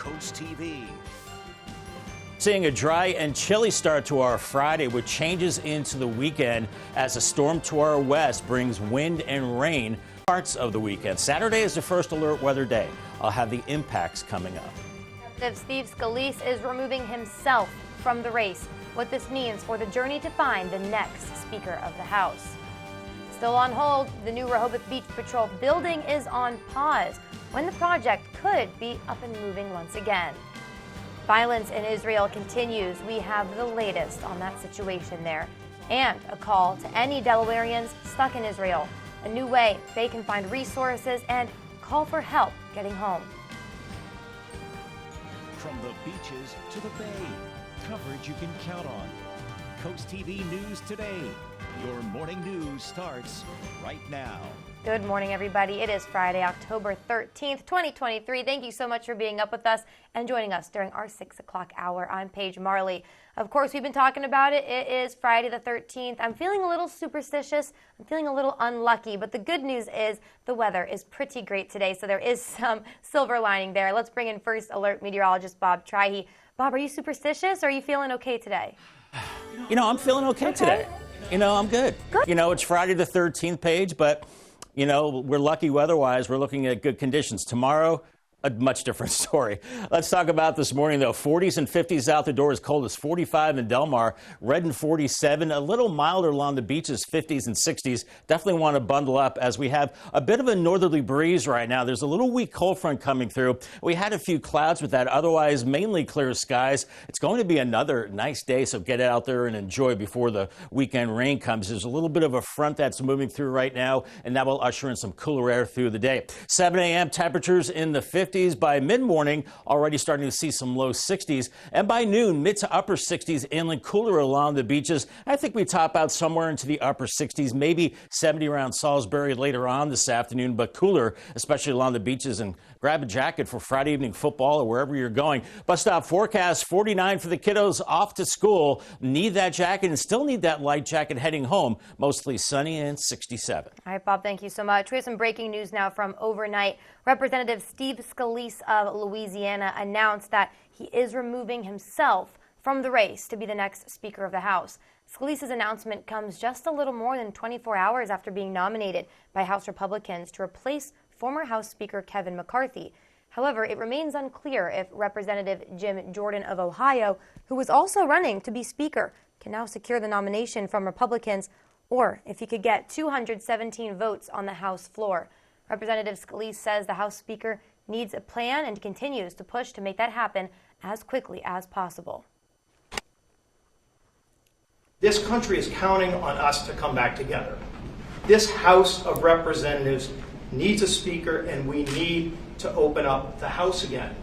CoastTV. Seeing a dry and chilly start to our Friday with changes into the weekend as a storm to our west brings wind and rain parts of the weekend. Saturday is the first alert weather day. I'll have the impacts coming up. Steve Scalise is removing himself from the race. What this means for the journey to find the next Speaker of the House. Still on hold, the new Rehoboth Beach Patrol building is on pause when the project could be up and moving once again. Violence in Israel continues. We have the latest on that situation there. And a call to any Delawareans stuck in Israel. A new way they can find resources and call for help getting home. From the beaches to the bay, coverage you can count on. CoastTV News Today. Your morning news starts right now. Good morning, everybody. It is Friday, October 13th, 2023. Thank you so much for being up with us and joining us during our 6 o'clock hour. I'm Paige Marley. Of course, we've been talking about it. It is Friday the 13th. I'm feeling a little superstitious. I'm feeling a little unlucky, but the good news is the weather is pretty great today, so there is some silver lining there. Let's bring in first alert meteorologist Bob Trihey. Bob, are you superstitious or are you feeling okay today? You know, I'm feeling okay today. You know, I'm good. You know, it's Friday the 13th, Paige, but you know, we're lucky weather-wise. We're looking at good conditions. Tomorrow, a much different story. Let's talk about this morning, though. 40s and 50s out the door, as cold as 45 in Del Mar, Redden 47, a little milder along the beaches, 50s and 60s. Definitely want to bundle up as we have a bit of a northerly breeze right now. There's a little weak cold front coming through. We had a few clouds with that, otherwise mainly clear skies. It's going to be another nice day, so get out there and enjoy before the weekend rain comes. There's a little bit of a front that's moving through right now, and that will usher in some cooler air through the day. 7 a.m. temperatures in the 50s. By mid-morning, already starting to see some low 60s. And by noon, mid to upper 60s, inland cooler along the beaches. I think we top out somewhere into the upper 60s, maybe 70 around Salisbury later on this afternoon, but cooler, especially along the beaches. And grab a jacket for Friday evening football or wherever you're going. Bus stop forecast, 49 for the kiddos off to school. Need that jacket and still need that light jacket heading home. Mostly sunny and 67. All right, Bob, thank you so much. We have some breaking news now from overnight. Representative Steve Scalise of Louisiana announced that he is removing himself from the race to be the next Speaker of the House. Scalise's announcement comes just a little more than 24 hours after being nominated by House Republicans to replace former House Speaker Kevin McCarthy. However, it remains unclear if Representative Jim Jordan of Ohio, who was also running to be Speaker, can now secure the nomination from Republicans, or if he could get 217 votes on the House floor. Representative Scalise says the House Speaker needs a plan and continues to push to make that happen as quickly as possible. This country is counting on us to come back together. This House of Representatives needs a speaker, and we need to open up the House again.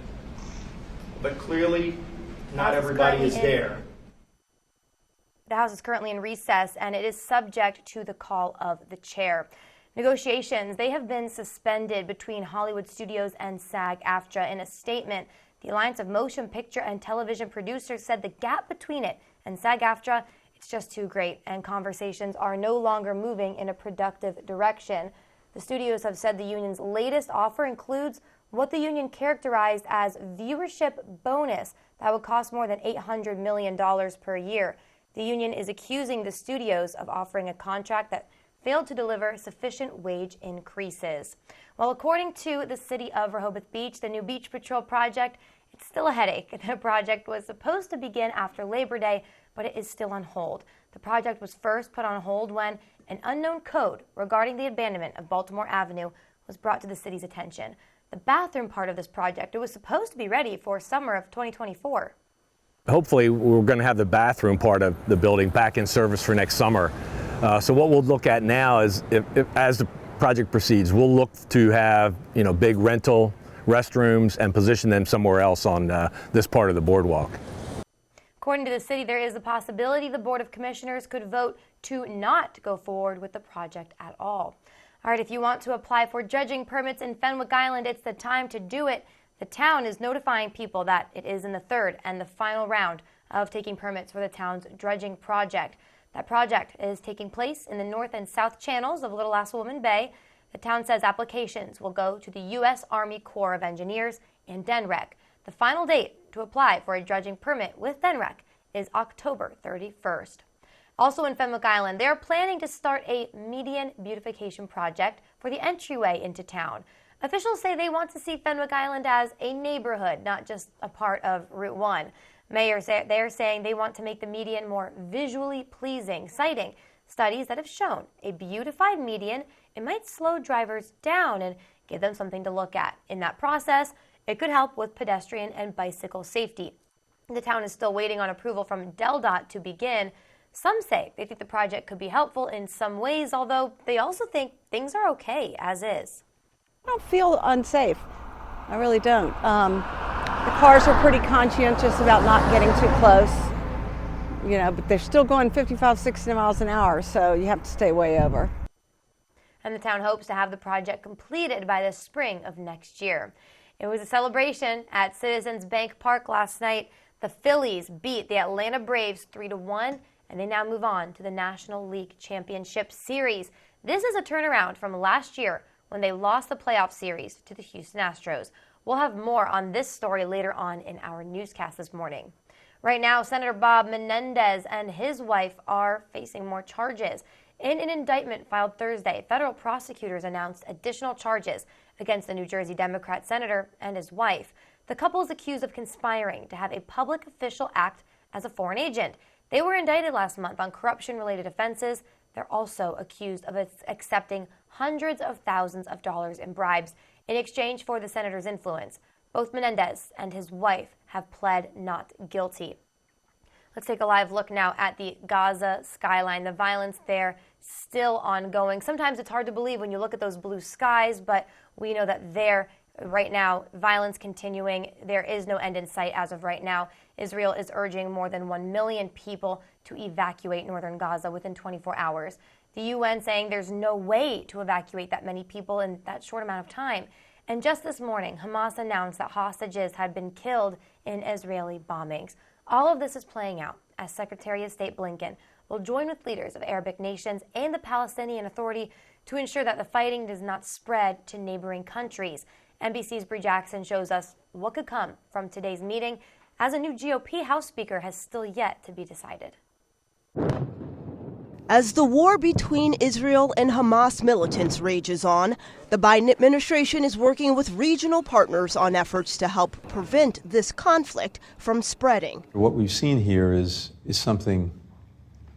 But clearly, not everybody is there. The House is currently in recess, and it is subject to the call of the chair. Negotiations, they have been suspended between Hollywood Studios and SAG-AFTRA. In a statement, the Alliance of Motion Picture and Television Producers said the gap between it and SAG-AFTRA, it's just too great, and conversations are no longer moving in a productive direction. The studios have said the union's latest offer includes what the union characterized as viewership bonus that would cost more than $800 million per year. The union is accusing the studios of offering a contract that failed to deliver sufficient wage increases. Well, according to the city of Rehoboth Beach, the new Beach Patrol project, it's still a headache. The project was supposed to begin after Labor Day, but it is still on hold. The project was first put on hold when an unknown code regarding the abandonment of Baltimore Avenue was brought to the city's attention. The bathroom part of this project, it was supposed to be ready for summer of 2024. Hopefully, we're going to have the bathroom part of the building back in service for next summer. So what we'll look at now is, as the project proceeds, we'll look to have, big rental restrooms and position them somewhere else on this part of the boardwalk. According to the city, there is a possibility the Board of Commissioners could vote to not go forward with the project at all. All right, if you want to apply for dredging permits in Fenwick Island, it's the time to do it. The town is notifying people that it is in the third and the final round of taking permits for the town's dredging project. That project is taking place in the north and south channels of Little Assawoman Bay. The town says applications will go to the U.S. Army Corps of Engineers and DENREC. The final date to apply for a dredging permit with FENREC is October 31st. Also in Fenwick Island, they're planning to start a median beautification project for the entryway into town. Officials say they want to see Fenwick Island as a neighborhood, not just a part of Route 1. They're saying they want to make the median more visually pleasing, citing studies that have shown a beautified median, it might slow drivers down and give them something to look at. In that process, it could help with pedestrian and bicycle safety. The town is still waiting on approval from DelDOT to begin. Some say they think the project could be helpful in some ways, although they also think things are okay as is. I don't feel unsafe. I really don't. The cars are pretty conscientious about not getting too close, but they're still going 55, 60 miles an hour, so you have to stay way over. And the town hopes to have the project completed by the spring of next year. It was a celebration at Citizens Bank Park last night. The Phillies beat the Atlanta Braves 3-1, and they now move on to the National League Championship Series. This is a turnaround from last year when they lost the playoff series to the Houston Astros. We'll have more on this story later on in our newscast this morning. Right now, Senator Bob Menendez and his wife are facing more charges. In an indictment filed Thursday, federal prosecutors announced additional charges against the New Jersey Democrat senator and his wife. The couple is accused of conspiring to have a public official act as a foreign agent. They were indicted last month on corruption-related offenses. They're also accused of accepting hundreds of thousands of dollars in bribes in exchange for the senator's influence. Both Menendez and his wife have pled not guilty. Let's take a live look now at the Gaza skyline. The violence there still ongoing. Sometimes it's hard to believe when you look at those blue skies, but we know that there right now, violence continuing. There is no end in sight as of right now. Israel is urging more than 1 million people to evacuate northern Gaza within 24 hours. The UN saying there's no way to evacuate that many people in that short amount of time. And just this morning, Hamas announced that hostages had been killed in Israeli bombings. All of this is playing out as Secretary of State Blinken will join with leaders of Arabic nations and the Palestinian Authority to ensure that the fighting does not spread to neighboring countries. NBC's Bree Jackson shows us what could come from today's meeting, as a new GOP House Speaker has still yet to be decided. As the war between Israel and Hamas militants rages on, the Biden administration is working with regional partners on efforts to help prevent this conflict from spreading. What we've seen here is something,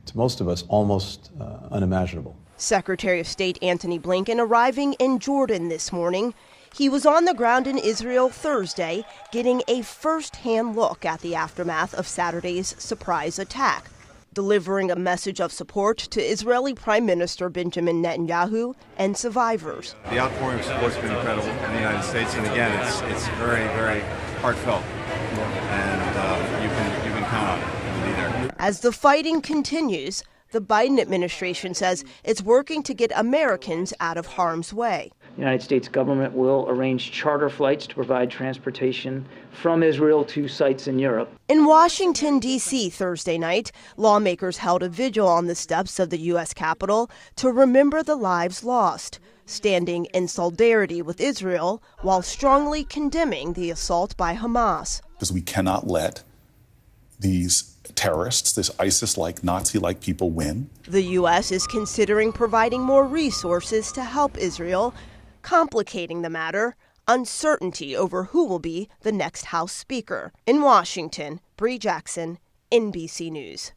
to most of us, almost unimaginable. Secretary of State Antony Blinken arriving in Jordan this morning. He was on the ground in Israel Thursday, getting a first-hand look at the aftermath of Saturday's surprise attack, delivering a message of support to Israeli Prime Minister Benjamin Netanyahu and survivors. The outpouring of support has been incredible in the United States, and again, it's very, very heartfelt, and you can count on it. It'll be there. As the fighting continues, the Biden administration says it's working to get Americans out of harm's way. The United States government will arrange charter flights to provide transportation from Israel to sites in Europe. In Washington, D.C. Thursday night, lawmakers held a vigil on the steps of the U.S. Capitol to remember the lives lost, standing in solidarity with Israel while strongly condemning the assault by Hamas. Because we cannot let these terrorists, this ISIS-like, Nazi-like people win. The U.S. is considering providing more resources to help Israel, complicating the matter, uncertainty over who will be the next House Speaker. In Washington, Bree Jackson, NBC News.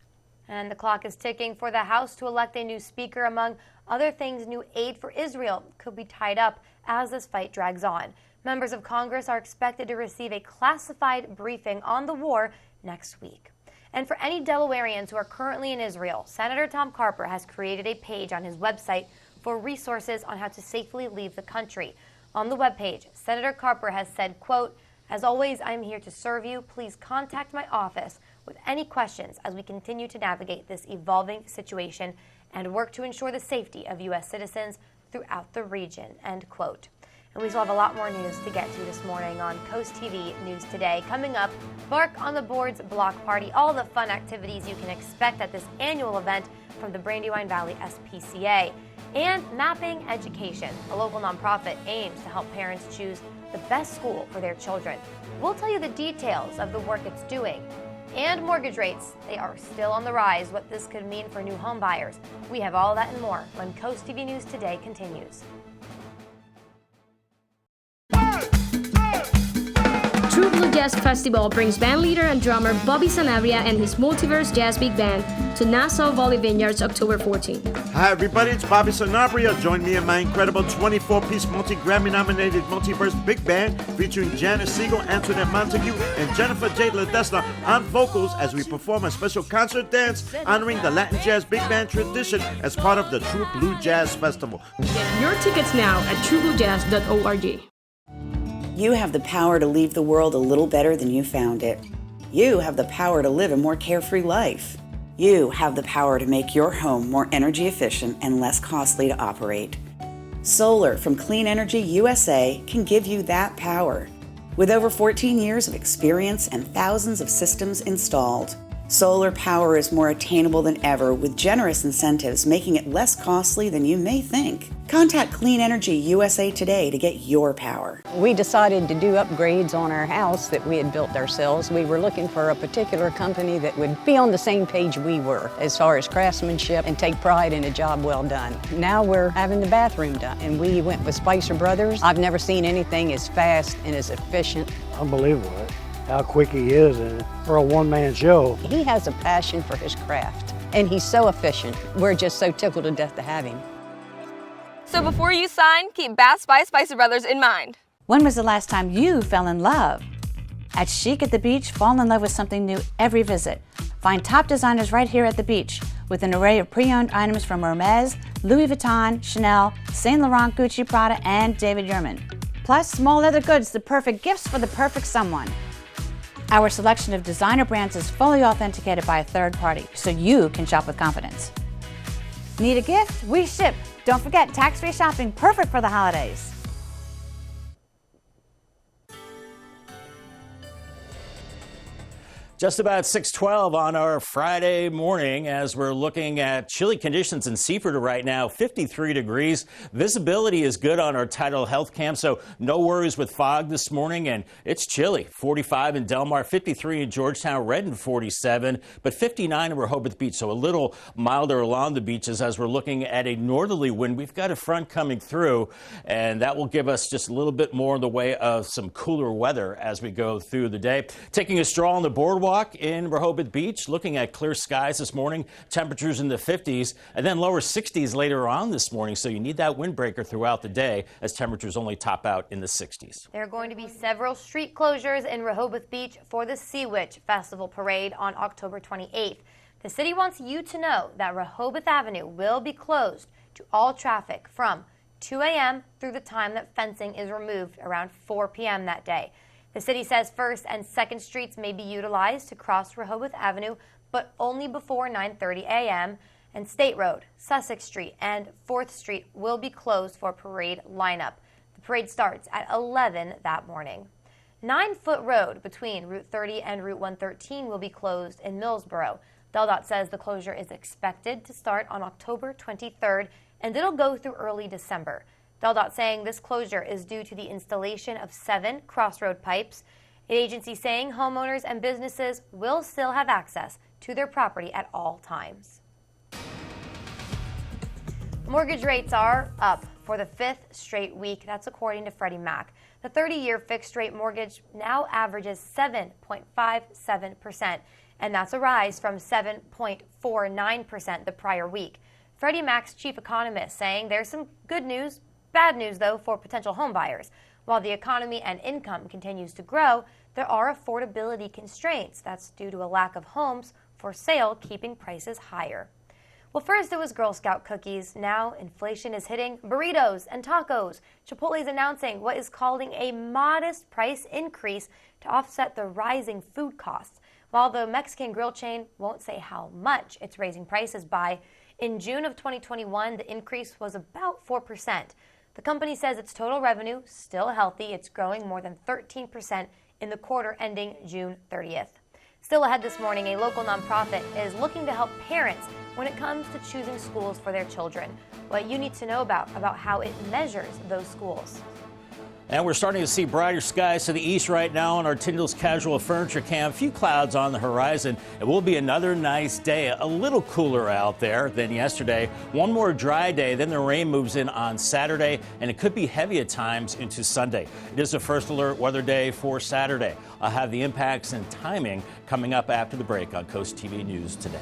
And the clock is ticking for the House to elect a new Speaker. Among other things, new aid for Israel could be tied up as this fight drags on. Members of Congress are expected to receive a classified briefing on the war next week. And for any Delawareans who are currently in Israel, Senator Tom Carper has created a page on his website for resources on how to safely leave the country. On the webpage, Senator Carper has said, quote, "As always, I'm here to serve you. Please contact my office with any questions as we continue to navigate this evolving situation and work to ensure the safety of U.S. citizens throughout the region," end quote. And we still have a lot more news to get to this morning on Coast TV News Today. Coming up, Bark on the Board's block party, all the fun activities you can expect at this annual event from the Brandywine Valley SPCA. And Mapping Education, a local nonprofit, aims to help parents choose the best school for their children. We'll tell you the details of the work it's doing. And mortgage rates, they are still on the rise, what this could mean for new home buyers. We have all that and more when Coast TV News Today continues. True Blue Jazz Festival brings bandleader and drummer Bobby Sanabria and his Multiverse Jazz Big Band to Nassau Valley Vineyards October 14. Hi everybody, it's Bobby Sanabria. Join me in my incredible 24-piece multi-Grammy-nominated Multiverse Big Band featuring Janice Siegel, Antoinette Montague, and Jennifer J. Ledesma on vocals as we perform a special concert dance honoring the Latin Jazz Big Band tradition as part of the True Blue Jazz Festival. Get your tickets now at truebluejazz.org. You have the power to leave the world a little better than you found it. You have the power to live a more carefree life. You have the power to make your home more energy efficient and less costly to operate. Solar from Clean Energy USA can give you that power. With over 14 years of experience and thousands of systems installed, solar power is more attainable than ever with generous incentives, making it less costly than you may think. Contact Clean Energy USA today to get your power. We decided to do upgrades on our house that we had built ourselves. We were looking for a particular company that would be on the same page we were as far as craftsmanship and take pride in a job well done. Now we're having the bathroom done, and we went with Spicer Brothers. I've never seen anything as fast and as efficient. Unbelievable how quick he is, and for a one-man show. He has a passion for his craft, and he's so efficient. We're just so tickled to death to have him. So before you sign, keep Bass by Spicer Brothers in mind. When was the last time you fell in love? At Chic at the Beach, fall in love with something new every visit. Find top designers right here at the beach with an array of pre-owned items from Hermes, Louis Vuitton, Chanel, Saint Laurent, Gucci, Prada, and David Yurman. Plus, small leather goods, the perfect gifts for the perfect someone. Our selection of designer brands is fully authenticated by a third party, so you can shop with confidence. Need a gift? We ship. Don't forget, tax-free shopping, perfect for the holidays. Just about 6:12 on our Friday morning as we're looking at chilly conditions in Seaford right now, 53 degrees. Visibility is good on our tidal health cam, so no worries with fog this morning, and it's chilly. 45 in Del Mar, 53 in Georgetown, Redden 47, but 59 in Rehoboth Beach, so a little milder along the beaches as we're looking at a northerly wind. We've got a front coming through, and that will give us just a little bit more in the way of some cooler weather as we go through the day. Taking a stroll on the boardwalk in Rehoboth Beach, looking at clear skies this morning, temperatures in the 50s, and then lower 60s later on this morning, so you need that windbreaker throughout the day as temperatures only top out in the 60s. There are going to be several street closures in Rehoboth Beach for the Sea Witch Festival Parade on October 28th. The city wants you to know that Rehoboth Avenue will be closed to all traffic from 2 a.m. through the time that fencing is removed around 4 p.m. that day. The city says 1st and 2nd Streets may be utilized to cross Rehoboth Avenue, but only before 9:30 a.m. And State Road, Sussex Street, and 4th Street will be closed for parade lineup. The parade starts at 11 that morning. 9-Foot Road between Route 30 and Route 113 will be closed in Millsboro. DelDOT says the closure is expected to start on October 23rd, and it'll go through early December. DelDOT saying this closure is due to the installation of 7 crossroad pipes. An agency saying homeowners and businesses will still have access to their property at all times. Mortgage rates are up for the 5th straight week. That's according to Freddie Mac. The 30-year fixed-rate mortgage now averages 7.57%, and that's a rise from 7.49% the prior week. Freddie Mac's chief economist saying there's some good news. Bad news, though, for potential home buyers. While the economy and income continues to grow, there are affordability constraints. That's due to a lack of homes for sale, keeping prices higher. Well, first it was Girl Scout cookies. Now inflation is hitting burritos and tacos. Chipotle is announcing what is calling a modest price increase to offset the rising food costs. While the Mexican grill chain won't say how much it's raising prices by, in June of 2021, the increase was about 4%. The company says its total revenue still healthy. It's growing more than 13% in the quarter ending June 30th. Still ahead this morning, a local nonprofit is looking to help parents when it comes to choosing schools for their children. What you need to know about how it measures those schools. And we're starting to see brighter skies to the east right now on our Tyndall's Casual Furniture Cam. A few clouds on the horizon. It will be another nice day. A little cooler out there than yesterday. One more dry day, then the rain moves in on Saturday, and it could be heavy at times into Sunday. It is the first alert weather day for Saturday. I'll have the impacts and timing coming up after the break on Coast TV News Today.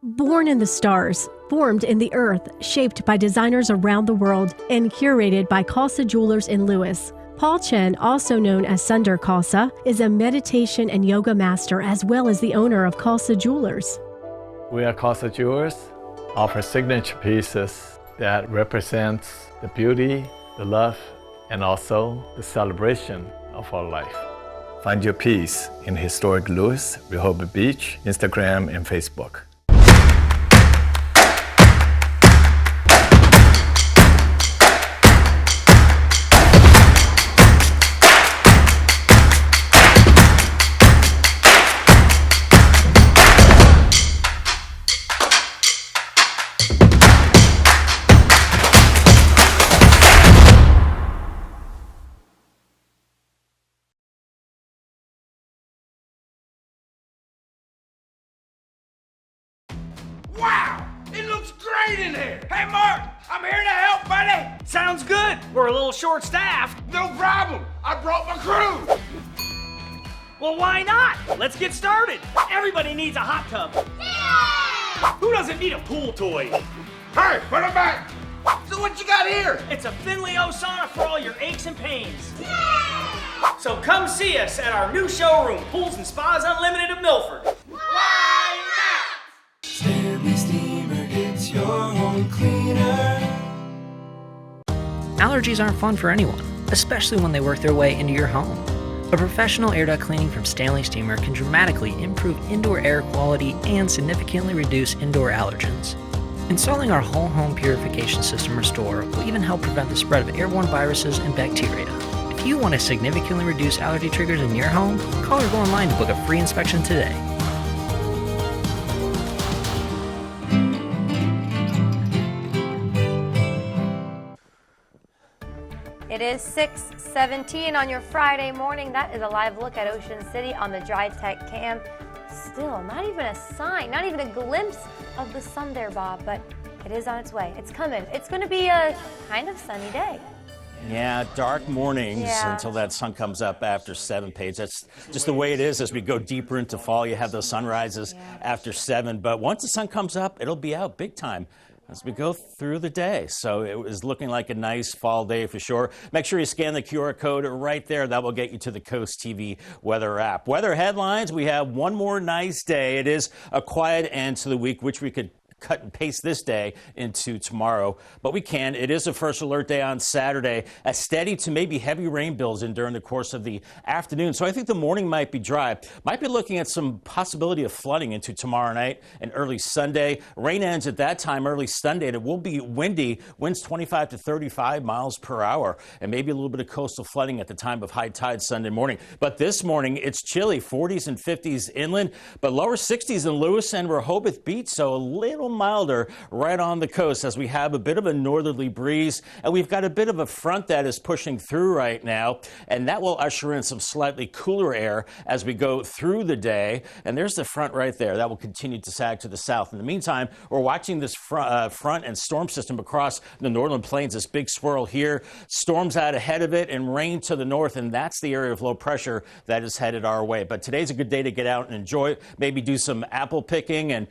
Born in the stars, formed in the earth, shaped by designers around the world, and curated by Khalsa Jewelers in Lewis. Paul Chen, also known as Sunder Khalsa, is a meditation and yoga master as well as the owner of Khalsa Jewelers. We are Khalsa Jewelers, offer signature pieces that represents the beauty, the love, and also the celebration of our life. Find your piece in historic Lewis, Rehoboth Beach, Instagram, and Facebook. Wow! It looks great in here! Hey, Mark! I'm here to help, buddy! Sounds good! We're a little short-staffed. No problem! I brought my crew! Well, why not? Let's get started! Everybody needs a hot tub. Yeah! Who doesn't need a pool toy? Hey, put it back! So what you got here? It's a Finley O sauna for all your aches and pains. Yeah! So come see us at our new showroom, Pools and Spas Unlimited of Milford. Why not? Stanley Steamer gets your home cleaner. Allergies aren't fun for anyone, especially when they work their way into your home. A professional air duct cleaning from Stanley Steamer can dramatically improve indoor air quality and significantly reduce indoor allergens. Installing our whole home purification system Restore will even help prevent the spread of airborne viruses and bacteria. If you want to significantly reduce allergy triggers in your home, call or go online to book a free inspection today. It is 6:17 on your Friday morning. That is a live look at Ocean City on the Dry Tech Cam. Still, not even a sign, not even a glimpse of the sun there, Bob, but it is on its way. It's coming. It's going to be a kind of sunny day. Yeah, dark mornings until that sun comes up after 7, Paige. That's just the way it is as we go deeper into fall. You have those sunrises after 7, but once the sun comes up, it'll be out big time as we go through the day. So it was looking like a nice fall day for sure. Make sure you scan the QR code right there. That will get you to the Coast TV weather app. Weather headlines, we have one more nice day. It is a quiet end to the week, which we could cut and paste this day into tomorrow, but we can. It is a first alert day on Saturday. A steady to maybe heavy rain builds in during the course of the afternoon, so I think the morning might be dry. Might be looking at some possibility of flooding into tomorrow night and early Sunday. Rain ends at that time early Sunday, and it will be windy. Winds 25 to 35 miles per hour, and maybe a little bit of coastal flooding at the time of high tide Sunday morning. But this morning, it's chilly, 40s and 50s inland, but lower 60s in Lewis and Rehoboth Beach, so a little milder right on the coast as we have a bit of a northerly breeze, and we've got a bit of a front that is pushing through right now, and that will usher in some slightly cooler air as we go through the day. And there's the front right there that will continue to sag to the south. In the meantime, we're watching this front and storm system across the northern plains. This big swirl here, storms out ahead of it and rain to the north, and that's the area of low pressure that is headed our way. But today's a good day to get out and enjoy it, maybe do some apple picking, and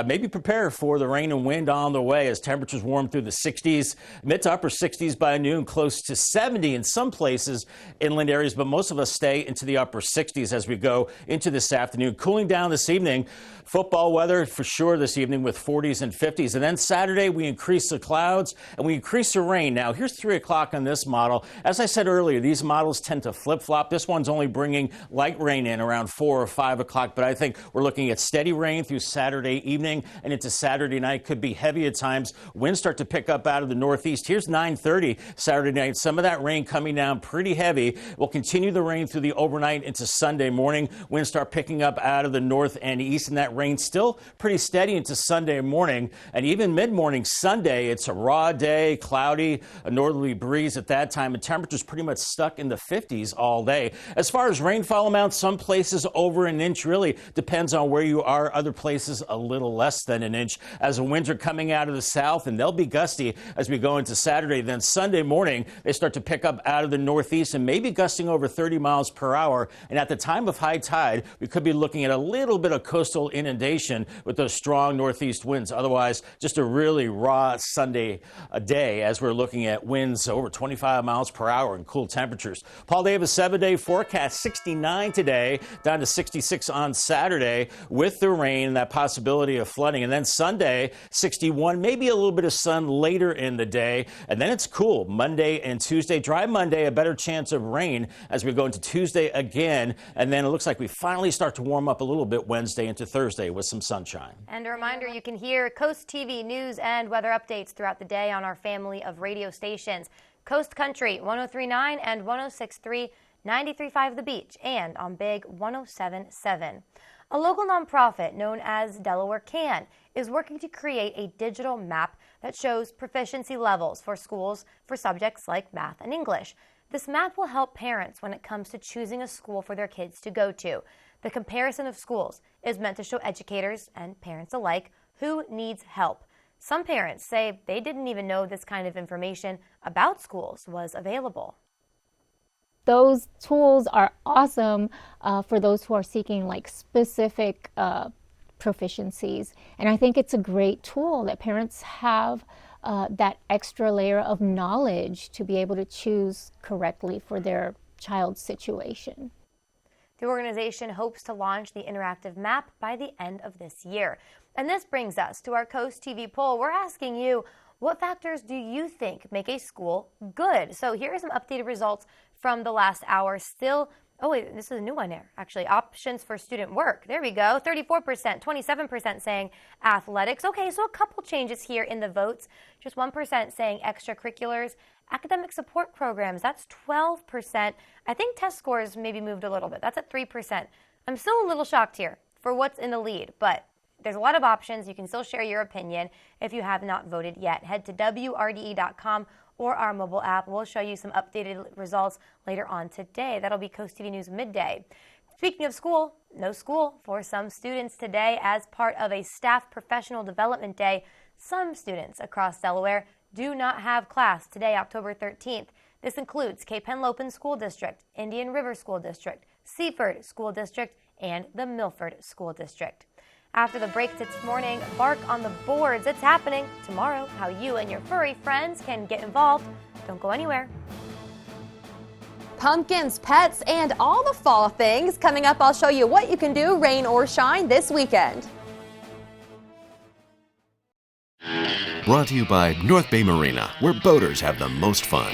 maybe prepare for the rain and wind on the way as temperatures warm through the 60s, mid to upper 60s by noon, close to 70 in some places, inland areas, but most of us stay into the upper 60s as we go into this afternoon. Cooling down this evening. Football weather for sure this evening with 40s and 50s. And then Saturday, we increase the clouds and we increase the rain. Now, here's 3 o'clock on this model. As I said earlier, these models tend to flip-flop. This one's only bringing light rain in around 4 or 5 o'clock, but I think we're looking at steady rain through Saturday evening and into Saturday Saturday night could be heavy at times. Winds start to pick up out of the northeast. Here's 9:30 Saturday night. Some of that rain coming down pretty heavy. We'll continue the rain through the overnight into Sunday morning. Winds start picking up out of the north and east, and that rain still pretty steady into Sunday morning. And even mid-morning Sunday, it's a raw day, cloudy, a northerly breeze at that time, and temperatures pretty much stuck in the 50s all day. As far as rainfall amounts, some places over an inch. Really depends on where you are. Other places a little less than an inch. As the winds are coming out of the south, and they'll be gusty as we go into Saturday. Then Sunday morning, they start to pick up out of the northeast and maybe gusting over 30 miles per hour. And at the time of high tide, we could be looking at a little bit of coastal inundation with those strong northeast winds. Otherwise, just a really raw Sunday day as we're looking at winds over 25 miles per hour and cool temperatures. Paul Davis 7-day forecast, 69 today, down to 66 on Saturday with the rain and that possibility of flooding. And then Sunday, 61, maybe a little bit of sun later in the day. And then it's cool Monday and Tuesday. Dry Monday, a better chance of rain as we go into Tuesday again. And then it looks like we finally start to warm up a little bit Wednesday into Thursday with some sunshine. And a reminder, you can hear Coast TV news and weather updates throughout the day on our family of radio stations. Coast Country 103.9 and 106.3, 93.5 The Beach, and on Big 107.7. A local nonprofit known as Delaware Can is working to create a digital map that shows proficiency levels for schools for subjects like math and English. This map will help parents when it comes to choosing a school for their kids to go to. The comparison of schools is meant to show educators and parents alike who needs help. Some parents say they didn't even know this kind of information about schools was available. Those tools are awesome for those who are seeking like specific proficiencies. And I think it's a great tool that parents have that extra layer of knowledge to be able to choose correctly for their child's situation. The organization hopes to launch the interactive map by the end of this year. And this brings us to our Coast TV poll. We're asking you, what factors do you think make a school good? So here are some updated results from the last hour. Still, oh wait, this is a new one here, actually. Options for student work. There we go. 34%, 27% saying athletics. Okay, so a couple changes here in the votes. Just 1% saying extracurriculars. Academic support programs, that's 12%. I think test scores maybe moved a little bit. That's at 3%. I'm still a little shocked here for what's in the lead, but there's a lot of options. You can still share your opinion if you have not voted yet. Head to WRDE.com or our mobile app. We'll show you some updated results later on today. That'll be Coast TV News Midday. Speaking of school, no school for some students today as part of a staff professional development day. Some students across Delaware do not have class today, October 13th. This includes Cape Henlopen School District, Indian River School District, Seaford School District, and the Milford School District. After the break this morning, bark on the boards. It's happening tomorrow. How you and your furry friends can get involved. Don't go anywhere. Pumpkins, pets, and all the fall things. Coming up, I'll show you what you can do, rain or shine, this weekend. Brought to you by North Bay Marina, where boaters have the most fun.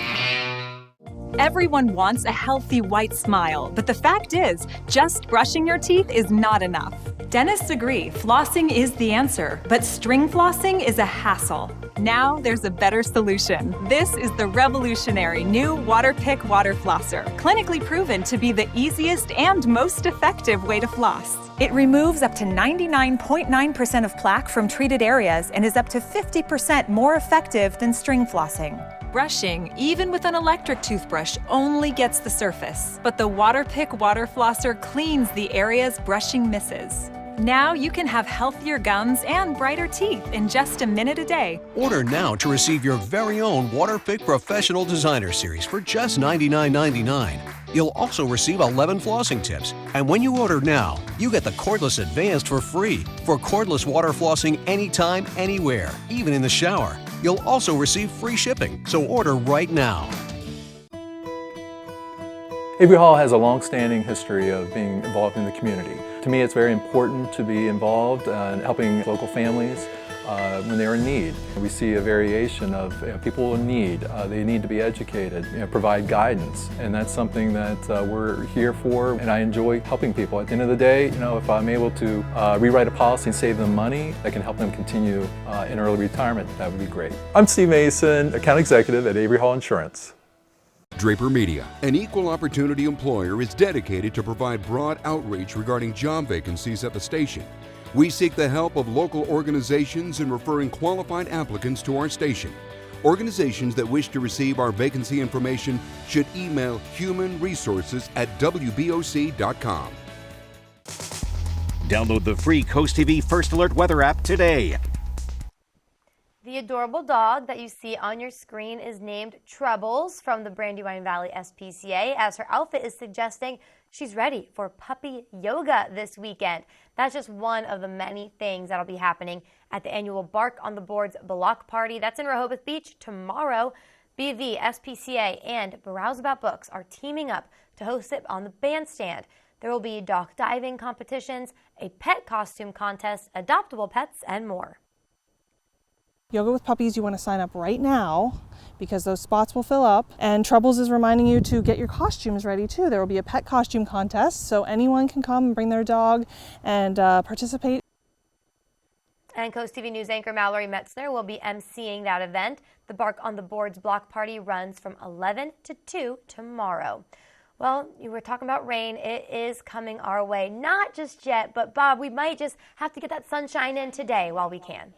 Everyone wants a healthy white smile, but the fact is, just brushing your teeth is not enough. Dentists agree flossing is the answer, but string flossing is a hassle. Now there's a better solution. This is the revolutionary new Waterpik Water Flosser, clinically proven to be the easiest and most effective way to floss. It removes up to 99.9% of plaque from treated areas and is up to 50% more effective than string flossing. Brushing, even with an electric toothbrush, only gets the surface, but the Waterpik Water Flosser cleans the areas brushing misses. Now you can have healthier gums and brighter teeth in just a minute a day. Order now to receive your very own Waterpik Professional Designer Series for just $99.99. You'll also receive 11 flossing tips. And when you order now, you get the Cordless Advanced for free for cordless water flossing anytime, anywhere, even in the shower. You'll also receive free shipping, so order right now. Avery Hall has a long-standing history of being involved in the community. To me, it's very important to be involved in helping local families when they're in need. We see a variation of people in need. They need to be educated, provide guidance, and that's something that we're here for, and I enjoy helping people. At the end of the day, if I'm able to rewrite a policy and save them money that can help them continue in early retirement, that would be great. I'm Steve Mason, account executive at Avery Hall Insurance. Draper Media, an equal opportunity employer, is dedicated to provide broad outreach regarding job vacancies at the station. We seek the help of local organizations in referring qualified applicants to our station. Organizations that wish to receive our vacancy information should email humanresources@wboc.com. Download the free CoastTV First Alert weather app today. The adorable dog that you see on your screen is named Troubles from the Brandywine Valley SPCA, as her outfit is suggesting she's ready for puppy yoga this weekend. That's just one of the many things that'll be happening at the annual Bark on the Boards block party. That's in Rehoboth Beach tomorrow. BV, SPCA, and Browse About Books are teaming up to host it on the bandstand. There will be dock diving competitions, a pet costume contest, adoptable pets, and more. Yoga with Puppies, you want to sign up right now because those spots will fill up. And Troubles is reminding you to get your costumes ready too. There will be a pet costume contest, so anyone can come and bring their dog and participate. And Coast TV News anchor Mallory Metzner will be emceeing that event. The Bark on the Boards block party runs from 11 to 2 tomorrow. Well, you were talking about rain. It is coming our way. Not just yet, but Bob, we might just have to get that sunshine in today while we can.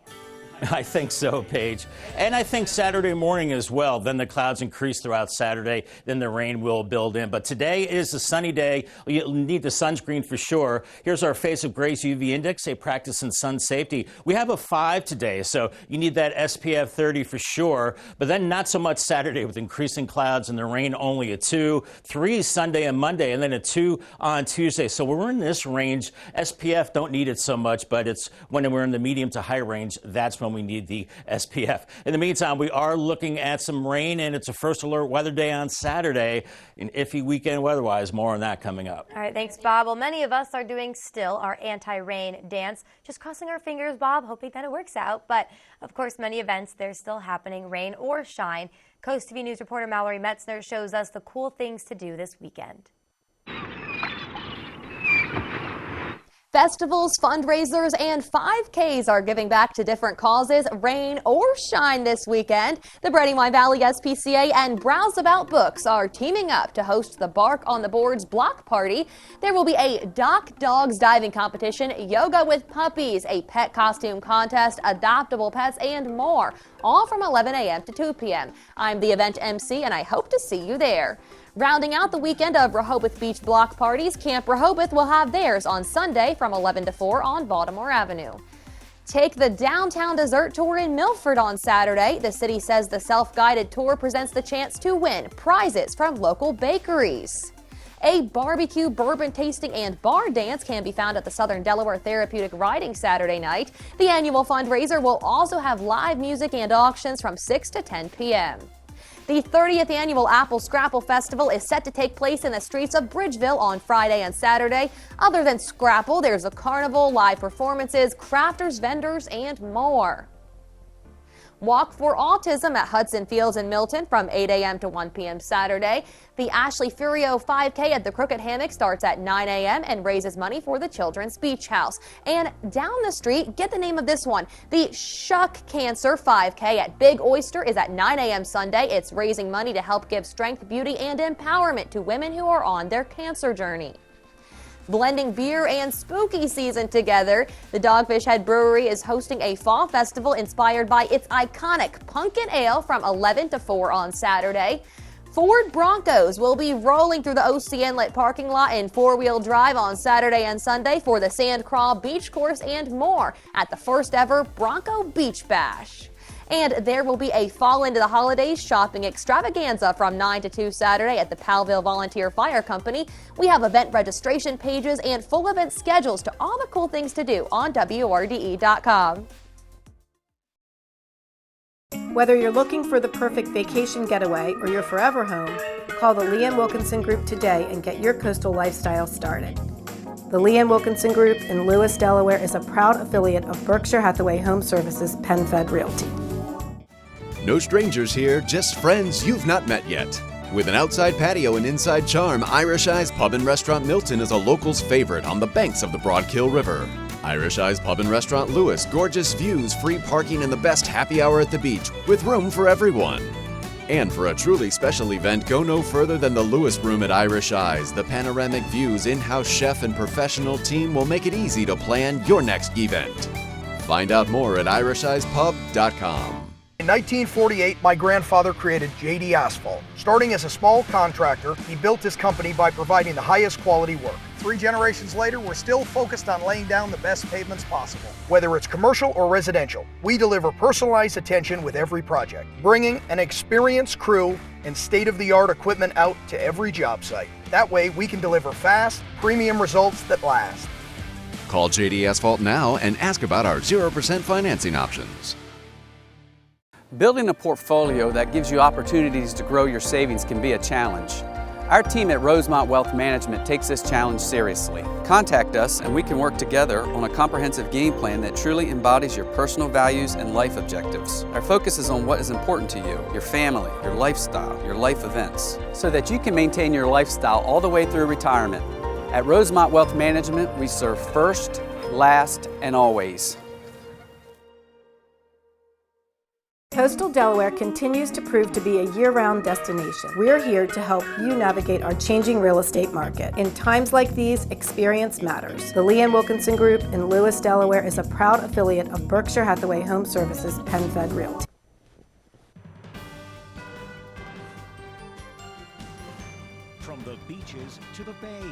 I think so, Paige. And I think Saturday morning as well. Then the clouds increase throughout Saturday. Then the rain will build in. But today is a sunny day. You'll need the sunscreen for sure. Here's our Face of Grace UV index, a practice in sun safety. We have a 5 today, so you need that SPF 30 for sure. But then not so much Saturday with increasing clouds and the rain only a 2. 3 Sunday and Monday, and then a 2 on Tuesday. So we're in this range. SPF don't need it so much, but it's when we're in the medium to high range, that's when we need the SPF. In the meantime, we are looking at some rain, and it's a first alert weather day on Saturday. An iffy weekend weather-wise. More on that coming up. All right, thanks, Bob. Well, many of us are doing still our anti-rain dance. Just crossing our fingers, Bob, hoping that it works out. But, of course, many events, they're still happening, rain or shine. Coast TV News reporter Mallory Metzner shows us the cool things to do this weekend. Festivals, fundraisers, and 5Ks are giving back to different causes, rain or shine this weekend. The Brandywine Valley SPCA and Browse About Books are teaming up to host the Bark on the Boards block party. There will be a dock dogs diving competition, yoga with puppies, a pet costume contest, adoptable pets, and more, all from 11 a.m. to 2 p.m. I'm the event MC, and I hope to see you there. Rounding out the weekend of Rehoboth Beach block parties, Camp Rehoboth will have theirs on Sunday from 11 to 4 on Baltimore Avenue. Take the downtown dessert tour in Milford on Saturday. The city says the self-guided tour presents the chance to win prizes from local bakeries. A barbecue, bourbon tasting, and bar dance can be found at the Southern Delaware Therapeutic Riding Saturday night. The annual fundraiser will also have live music and auctions from 6 to 10 p.m. The 30th annual Apple Scrapple Festival is set to take place in the streets of Bridgeville on Friday and Saturday. Other than Scrapple, there's a carnival, live performances, crafters, vendors, and more. Walk for Autism at Hudson Fields in Milton from 8 a.m. to 1 p.m. Saturday. The Ashley Furio 5K at the Crooked Hammock starts at 9 a.m. and raises money for the Children's Beach House. And down the street, get the name of this one, the Shuck Cancer 5K at Big Oyster is at 9 a.m. Sunday. It's raising money to help give strength, beauty, and empowerment to women who are on their cancer journey. Blending beer and spooky season together, the Dogfish Head Brewery is hosting a fall festival inspired by its iconic pumpkin ale from 11 to 4 on Saturday. Ford Broncos will be rolling through the OC Inlet parking lot in four-wheel drive on Saturday and Sunday for the Sand Crawl Beach Course and more at the first ever Bronco Beach Bash. And there will be a fall into the holidays shopping extravaganza from 9 to 2 Saturday at the Powellville Volunteer Fire Company. We have event registration pages and full event schedules to all the cool things to do on WRDE.com. Whether you're looking for the perfect vacation getaway or your forever home, call the Liam Wilkinson Group today and get your coastal lifestyle started. The Lee Ann Wilkinson Group in Lewis, Delaware is a proud affiliate of Berkshire Hathaway Home Services PenFed Realty. No strangers here, just friends you've not met yet. With an outside patio and inside charm, Irish Eyes Pub and Restaurant Milton is a local's favorite on the banks of the Broadkill River. Irish Eyes Pub and Restaurant Lewis, gorgeous views, free parking, and the best happy hour at the beach, with room for everyone. And for a truly special event, go no further than the Lewis Room at Irish Eyes. The panoramic views, in-house chef, and professional team will make it easy to plan your next event. Find out more at irisheyespub.com. In 1948, my grandfather created JD Asphalt. Starting as a small contractor, he built his company by providing the highest quality work. 3 generations later, we're still focused on laying down the best pavements possible. Whether it's commercial or residential, we deliver personalized attention with every project, bringing an experienced crew and state-of-the-art equipment out to every job site. That way, we can deliver fast, premium results that last. Call JD Asphalt now and ask about our 0% financing options. Building a portfolio that gives you opportunities to grow your savings can be a challenge. Our team at Rosemont Wealth Management takes this challenge seriously. Contact us and we can work together on a comprehensive game plan that truly embodies your personal values and life objectives. Our focus is on what is important to you, your family, your lifestyle, your life events, so that you can maintain your lifestyle all the way through retirement. At Rosemont Wealth Management, we serve first, last, and always. Coastal Delaware continues to prove to be a year-round destination. We're here to help you navigate our changing real estate market. In times like these, experience matters. The Lee Ann Wilkinson Group in Lewis, Delaware is a proud affiliate of Berkshire Hathaway Home Services PenFed Realty. From the beaches to the bay,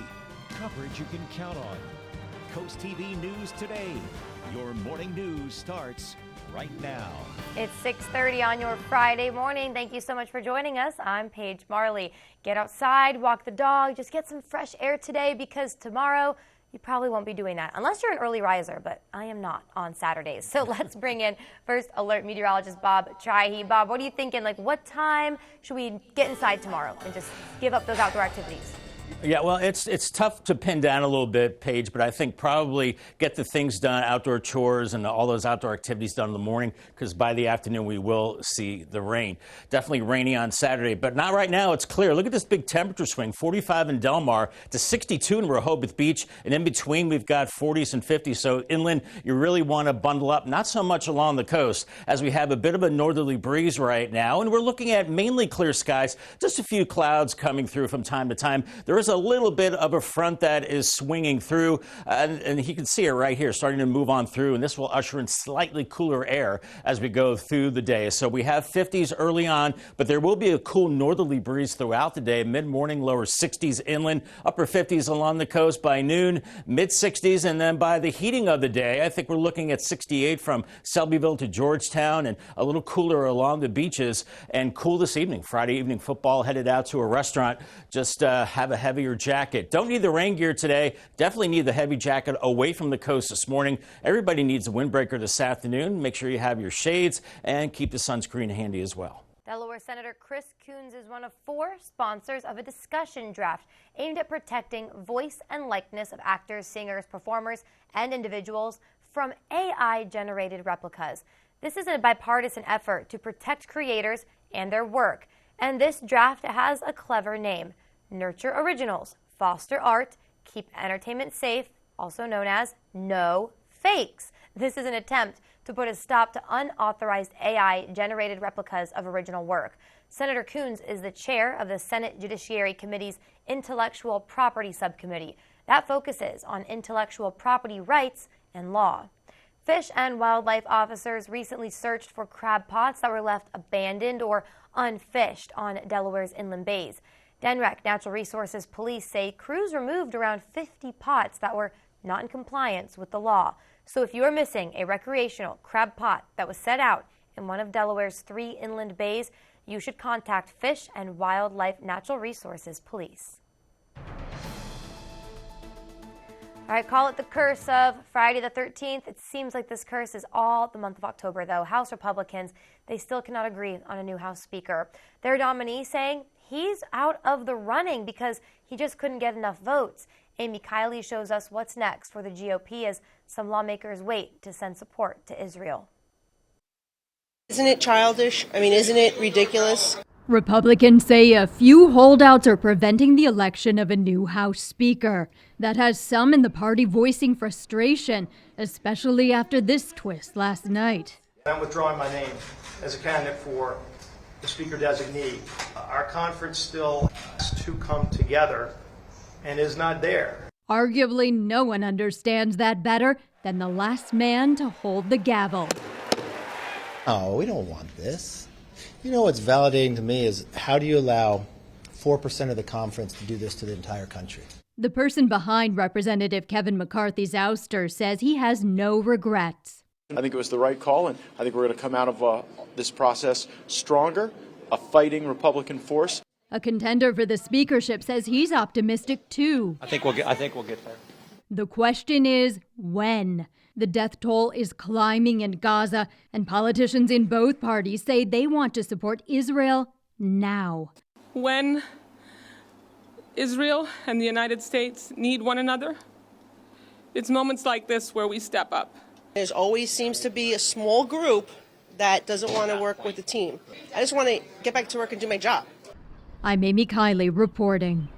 coverage you can count on. CoastTV News Today. Your morning news starts right now. It's 6:30 on your Friday morning. Thank you so much for joining us. I'm Paige Marley. Get outside, walk the dog, just get some fresh air today because tomorrow you probably won't be doing that unless you're an early riser, but I am not on Saturdays. So let's bring in First Alert meteorologist Bob Trihey. Bob, what are you thinking? Like, what time should we get inside tomorrow and just give up those outdoor activities? Yeah, well, it's tough to pin down a little bit, Paige, but I think probably get the things done, outdoor chores and all those outdoor activities done in the morning, because by the afternoon we will see the rain. Definitely rainy on Saturday, but not right now. It's clear. Look at this big temperature swing, 45 in Del Mar to 62 in Rehoboth Beach, and in between we've got 40s and 50s. So inland, you really want to bundle up, not so much along the coast, as we have a bit of a northerly breeze right now, and we're looking at mainly clear skies, just a few clouds coming through from time to time. There is a little bit of a front that is swinging through, and you can see it right here starting to move on through, and this will usher in slightly cooler air as we go through the day. So we have 50s early on, but there will be a cool northerly breeze throughout the day. Mid-morning, lower 60s inland, upper 50s along the coast by noon, mid-60s, and then by the heating of the day, I think we're looking at 68 from Selbyville to Georgetown, and a little cooler along the beaches, and cool this evening. Friday evening football, headed out to a restaurant. Just have a heavier jacket. Don't need the rain gear today. Definitely need the heavy jacket away from the coast this morning. Everybody needs a windbreaker this afternoon. Make sure you have your shades and keep the sunscreen handy as well. Delaware Senator Chris Coons is one of 4 sponsors of a discussion draft aimed at protecting voice and likeness of actors, singers, performers, and individuals from AI-generated replicas. This is a bipartisan effort to protect creators and their work, and this draft has a clever name: Nurture Originals, Foster Art, Keep Entertainment Safe, also known as No Fakes. This is an attempt to put a stop to unauthorized AI-generated replicas of original work. Senator Coons is the chair of the Senate Judiciary Committee's Intellectual Property Subcommittee. That focuses on intellectual property rights and law. Fish and wildlife officers recently searched for crab pots that were left abandoned or unfished on Delaware's inland bays. DNREC Natural Resources Police say crews removed around 50 pots that were not in compliance with the law. So if you are missing a recreational crab pot that was set out in one of Delaware's 3 inland bays, you should contact Fish and Wildlife Natural Resources Police. All right, call it the curse of Friday the 13th. It seems like this curse is all the month of October, though. House Republicans, they still cannot agree on a new House Speaker. Their nominee saying he's out of the running because he just couldn't get enough votes. Amy Kiley shows us what's next for the GOP as some lawmakers wait to send support to Israel. Isn't it childish? I mean, isn't it ridiculous? Republicans say a few holdouts are preventing the election of a new House Speaker. That has some in the party voicing frustration, especially after this twist last night. I'm withdrawing my name as a candidate for the Speaker designee. Our conference still has to come together and is not there. Arguably, no one understands that better than the last man to hold the gavel. Oh, we don't want this. You know what's validating to me is how do you allow 4% of the conference to do this to the entire country? The person behind Representative Kevin McCarthy's ouster says he has no regrets. I think it was the right call, and I think we're going to come out of this process stronger, a fighting Republican force. A contender for the speakership says he's optimistic too. I think we'll get there. The question is when. The death toll is climbing in Gaza, and politicians in both parties say they want to support Israel now. When Israel and the United States need one another, it's moments like this where we step up. There always seems to be a small group that doesn't want to work with the team. I just want to get back to work and do my job. I'm Amy Kiley reporting.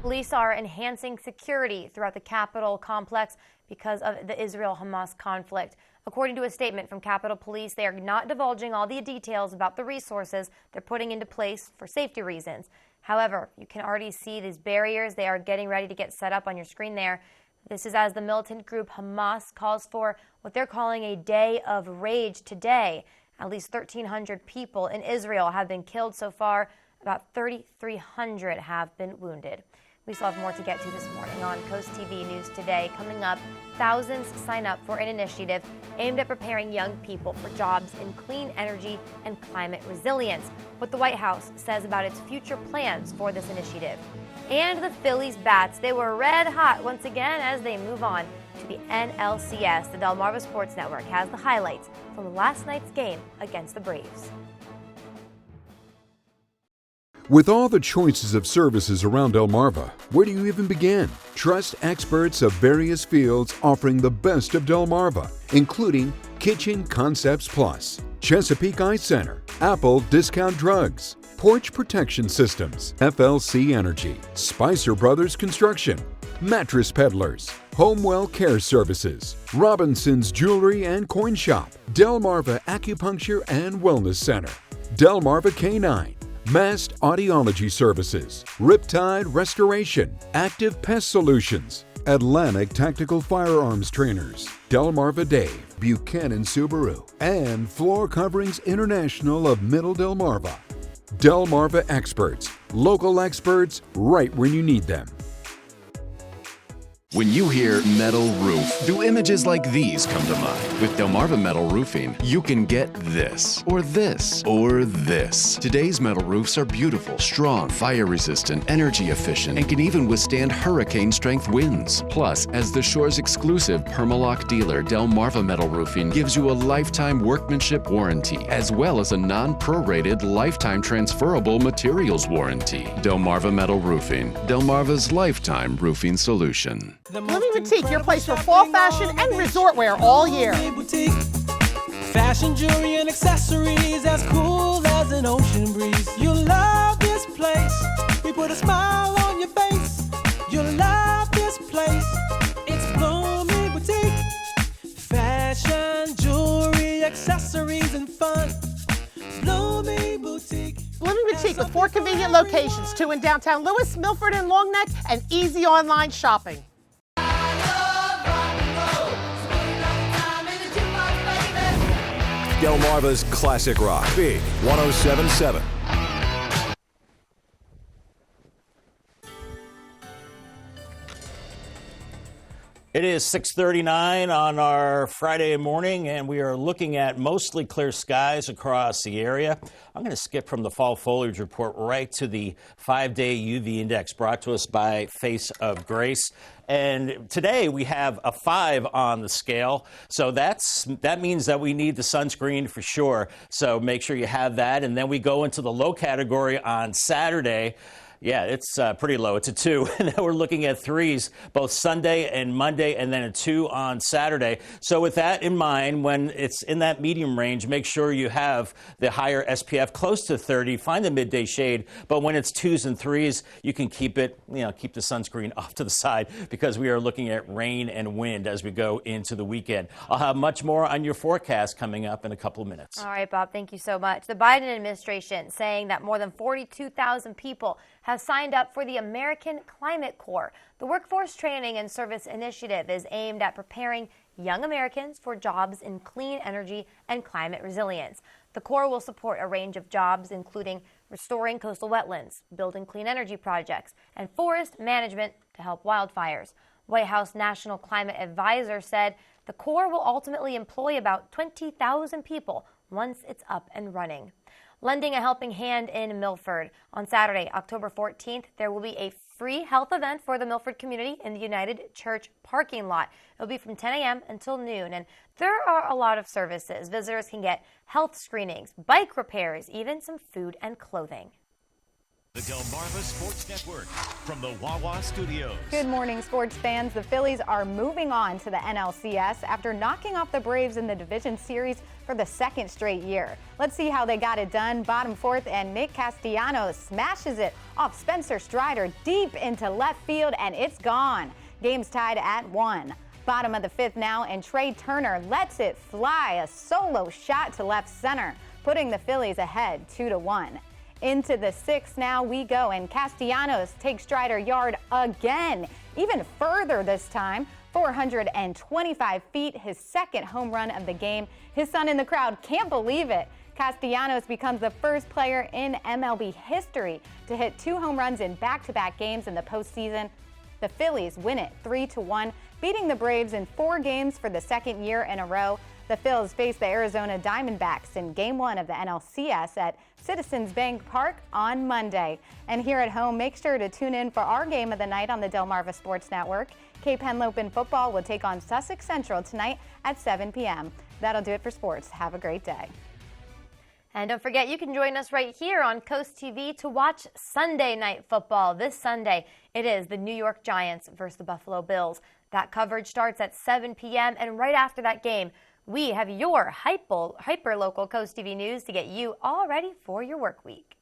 Police are enhancing security throughout the Capitol complex because of the Israel-Hamas conflict. According to a statement from Capitol Police, they are not divulging all the details about the resources they're putting into place for safety reasons. However, you can already see these barriers. They are getting ready to get set up on your screen there. This is as the militant group Hamas calls for what they're calling a day of rage today. At least 1,300 people in Israel have been killed so far. About 3,300 have been wounded. We still have more to get to this morning on CoastTV News Today. Coming up, thousands sign up for an initiative aimed at preparing young people for jobs in clean energy and climate resilience. What the White House says about its future plans for this initiative. And the Phillies bats, they were red hot once again as they move on to the NLCS. The Delmarva Sports Network has the highlights from last night's game against the Braves. With all the choices of services around Delmarva, where do you even begin? Trust experts of various fields offering the best of Delmarva, including Kitchen Concepts Plus, Chesapeake Eye Center, Apple Discount Drugs, Porch Protection Systems, FLC Energy, Spicer Brothers Construction, Mattress Peddlers, Homewell Care Services, Robinson's Jewelry and Coin Shop, Delmarva Acupuncture and Wellness Center, Delmarva Canine, Mast Audiology Services, Riptide Restoration, Active Pest Solutions, Atlantic Tactical Firearms Trainers, Delmarva Dave, Buchanan Subaru, and Floor Coverings International of Middle Delmarva. Delmarva experts, local experts, right when you need them. When you hear metal roof, do images like these come to mind? With Delmarva Metal Roofing, you can get this, or this, or this. Today's metal roofs are beautiful, strong, fire-resistant, energy-efficient, and can even withstand hurricane-strength winds. Plus, as the shore's exclusive Permalock dealer, Delmarva Metal Roofing gives you a lifetime workmanship warranty, as well as a non-prorated lifetime transferable materials warranty. Delmarva Metal Roofing, Delmarva's lifetime roofing solution. Blooming Boutique, your place for fall fashion and resort wear all year. Fashion, jewelry, and accessories as cool as an ocean breeze. You'll love this place. We put a smile on your face. You'll love this place. It's Blooming Boutique. Fashion, jewelry, accessories, and fun. Blooming Boutique. Blooming Boutique with 4 convenient locations, 2 in downtown Lewis, Milford, and Long Neck, and easy online shopping. Delmarva's Classic Rock, Big 107.7. It is 6:39 on our Friday morning, and we are looking at mostly clear skies across the area. I'm going to skip from the fall foliage report right to the 5-day UV index brought to us by Face of Grace. And today we have a 5 on the scale. So that means that we need the sunscreen for sure. So make sure you have that. And then we go into the low category on Saturday. Yeah, it's pretty low. It's a 2. Now we're looking at 3s both Sunday and Monday, and then a 2 on Saturday. So with that in mind, when it's in that medium range, make sure you have the higher SPF close to 30. Find the midday shade. But when it's 2s and 3s, you can keep it, keep the sunscreen off to the side, because we are looking at rain and wind as we go into the weekend. I'll have much more on your forecast coming up in a couple of minutes. All right, Bob, thank you so much. The Biden administration saying that more than 42,000 people have signed up for the American Climate Corps. The Workforce Training and Service Initiative is aimed at preparing young Americans for jobs in clean energy and climate resilience. The Corps will support a range of jobs, including restoring coastal wetlands, building clean energy projects, and forest management to help wildfires. White House National Climate Advisor said the Corps will ultimately employ about 20,000 people once it's up and running. Lending a helping hand in Milford. On Saturday, October 14th, there will be a free health event for the Milford community in the United Church parking lot. It'll be from 10 a.m. until noon, and there are a lot of services. Visitors can get health screenings, bike repairs, even some food and clothing. The Delmarva Sports Network from the Wawa Studios. Good morning, sports fans. The Phillies are moving on to the NLCS after knocking off the Braves in the Division Series for the second straight year. Let's see how they got it done. Bottom fourth, and Nick Castellanos smashes it off Spencer Strider deep into left field, and it's gone. Game's tied at 1. Bottom of the fifth now, and Trey Turner lets it fly, a solo shot to left center, putting the Phillies ahead 2-1. Into the sixth now we go, and Castellanos takes Strider yard again, even further this time, 425 feet, his second home run of the game. His son in the crowd can't believe it. Castellanos becomes the first player in MLB history to hit 2 home runs in back-to-back games in the postseason. The Phillies win it 3-1, beating the Braves in 4 games for the second year in a row. The Phils face the Arizona Diamondbacks in Game 1 of the NLCS at Citizens Bank Park on Monday. And here at home, make sure to tune in for our game of the night on the Delmarva Sports Network. Cape Henlopen football will take on Sussex Central tonight at 7 p.m. That'll do it for sports. Have a great day. And don't forget, you can join us right here on Coast TV to watch Sunday Night Football. This Sunday, it is the New York Giants versus the Buffalo Bills. That coverage starts at 7 p.m. and right after that game, we have your hyper-local Coast TV news to get you all ready for your work week.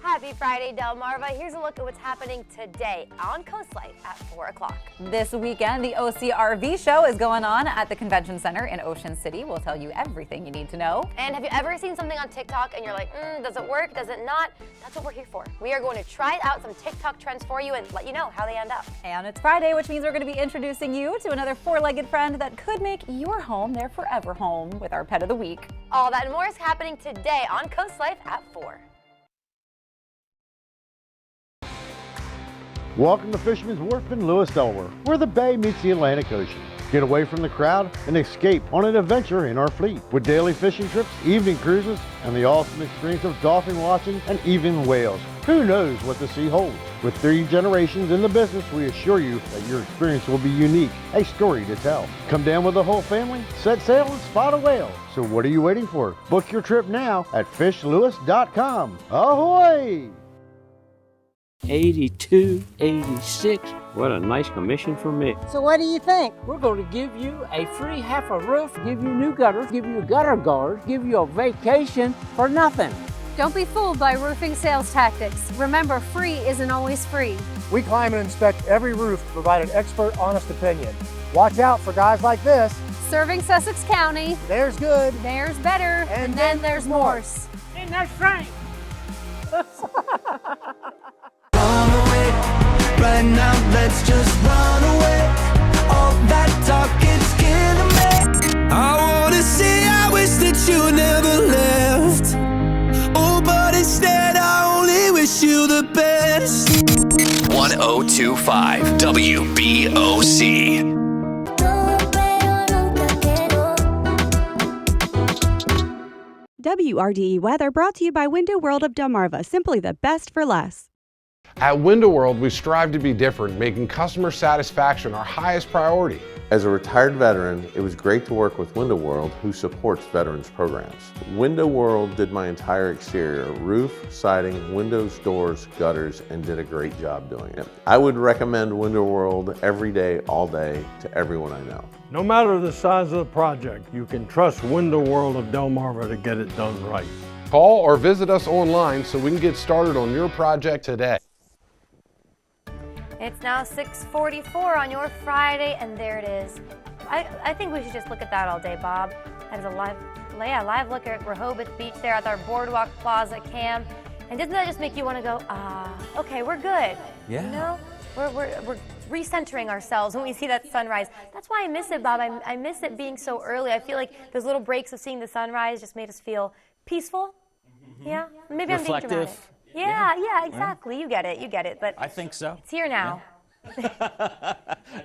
Happy Friday, Delmarva. Here's a look at what's happening today on Coast Life at 4 o'clock. This weekend, the OCRV show is going on at the Convention Center in Ocean City. We'll tell you everything you need to know. And have you ever seen something on TikTok and you're like, does it work? Does it not? That's what we're here for. We are going to try out some TikTok trends for you and let you know how they end up. And it's Friday, which means we're going to be introducing you to another 4-legged friend that could make your home their forever home with our Pet of the Week. All that and more is happening today on Coast Life at 4. Welcome to Fisherman's Wharf in Lewis, Delaware, where the bay meets the Atlantic Ocean. Get away from the crowd and escape on an adventure in our fleet with daily fishing trips, evening cruises, and the awesome experience of dolphin watching and even whales. Who knows what the sea holds? With 3 generations in the business, we assure you that your experience will be unique, a story to tell. Come down with the whole family, set sail and spot a whale. So what are you waiting for? Book your trip now at fishlewis.com. Ahoy! 82, 86. What a nice commission for me. So what do you think? We're going to give you a free half a roof, give you new gutters, give you a gutter guard, give you a vacation for nothing. Don't be fooled by roofing sales tactics. Remember, free isn't always free. We climb and inspect every roof to provide an expert, honest opinion. Watch out for guys like this. Serving Sussex County. There's good. There's better. And then there's Morse. And that's Frank. Right now, let's just run away. All that talk, it's killing me. I wanna say I wish that you never left. Oh, but instead I only wish you the best. 1025 WBOC. WRDE weather brought to you by Window World of Delmarva, simply the best for less. At Window World, we strive to be different, making customer satisfaction our highest priority. As a retired veteran, it was great to work with Window World, who supports veterans programs. Window World did my entire exterior, roof, siding, windows, doors, gutters, and did a great job doing it. I would recommend Window World every day, all day, to everyone I know. No matter the size of the project, you can trust Window World of Delmarva to get it done right. Call or visit us online so we can get started on your project today. It's now 6:44 on your Friday, and there it is. I think we should just look at that all day, Bob. That is a live look at Rehoboth Beach there at our Boardwalk Plaza Cam. And doesn't that just make you want to go, okay, we're good. Yeah. You know, we're recentering ourselves when we see that sunrise. That's why I miss it, Bob. I miss it being so early. I feel like those little breaks of seeing the sunrise just made us feel peaceful. Yeah, maybe I'm being dramatic. Yeah, exactly. You get it. But I think so. It's here now.